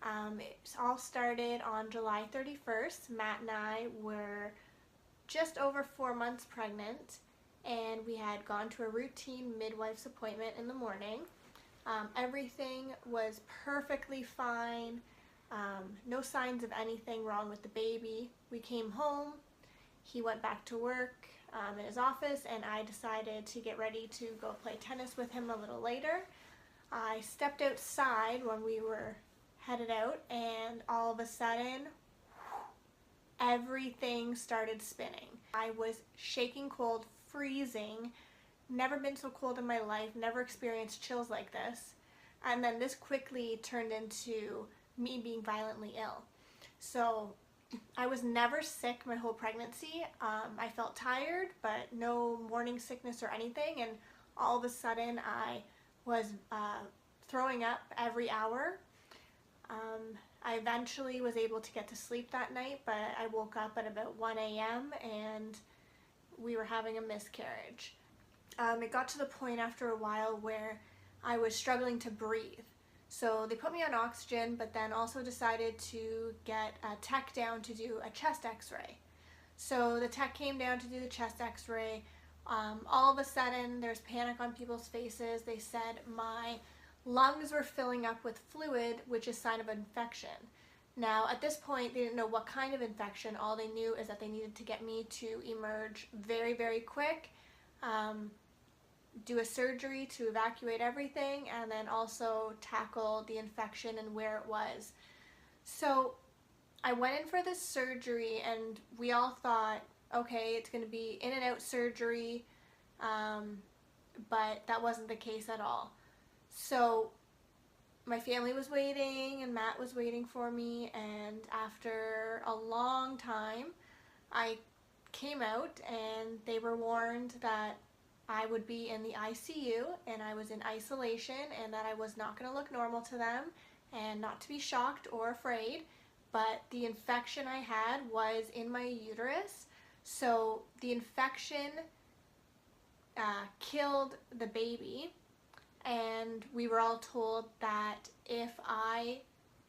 It all started on July 31st. Matt and I were just over 4 months pregnant, and we had gone to a routine midwife's appointment in the morning. Everything was perfectly fine. No signs of anything wrong with the baby. We came home. He went back to work in his office, and I decided to get ready to go play tennis with him a little later. I stepped outside when we were headed out, and all of a sudden, everything started spinning. I was shaking cold, freezing, never been so cold in my life, never experienced chills like this. And then this quickly turned into me being violently ill. So I was never sick my whole pregnancy. I felt tired, but no morning sickness or anything. And all of a sudden I was throwing up every hour. I eventually was able to get to sleep that night, but I woke up at about 1 a.m. and we were having a miscarriage. It got to the point after a while where I was struggling to breathe. So they put me on oxygen, but then also decided to get a tech down to do a chest x-ray. So the tech came down to do the chest x-ray. All of a sudden, there's panic on people's faces. They said my lungs were filling up with fluid, which is a sign of infection. Now, at this point, they didn't know what kind of infection. All they knew is that they needed to get me to emerge very, very quick, do a surgery to evacuate everything, and then also tackle the infection and where it was. So I went in for this surgery, and we all thought, okay, it's going to be in and out surgery, but that wasn't the case at all. So my family was waiting, and Matt was waiting for me, and after a long time, I came out, and they were warned that I would be in the ICU, and I was in isolation, and that I was not going to look normal to them, and not to be shocked or afraid, but the infection I had was in my uterus. So the infection killed the baby, and we were all told that if I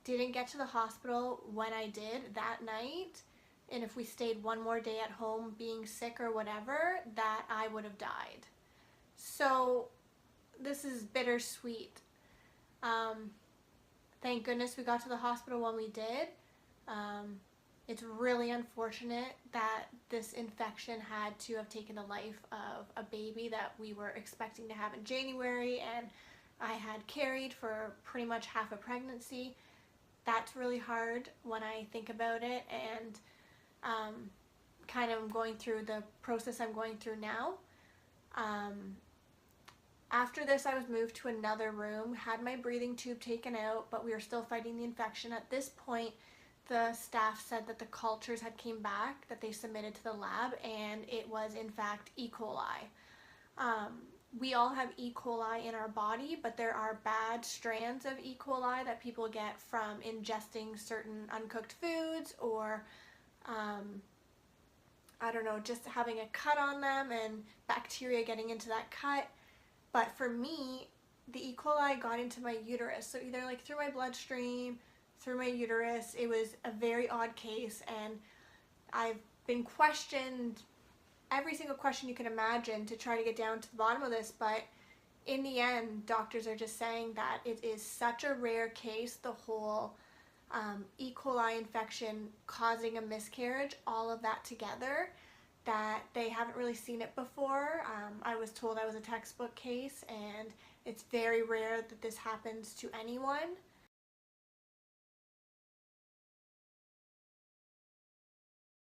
didn't get to the hospital when I did that night, and if we stayed one more day at home being sick or whatever, that I would have died. So this is bittersweet. Thank goodness we got to the hospital when we did. It's really unfortunate that this infection had to have taken the life of a baby that we were expecting to have in January, and I had carried for pretty much half a pregnancy. That's really hard when I think about it, and kind of going through the process I'm going through now. After this, I was moved to another room, had my breathing tube taken out, but we were still fighting the infection. At this point, the staff said that the cultures had came back that they submitted to the lab, and it was in fact E. coli. We all have E. coli in our body, but there are bad strands of E. coli that people get from ingesting certain uncooked foods, or I don't know, just having a cut on them and bacteria getting into that cut. But for me, the E. coli got into my uterus, so either like through my bloodstream, through my uterus. It was a very odd case, and I've been questioned every single question you can imagine to try to get down to the bottom of this, but in the end, doctors are just saying that it is such a rare case, the whole E. coli infection causing a miscarriage, all of that together, that they haven't really seen it before. I was told I was a textbook case, and it's very rare that this happens to anyone.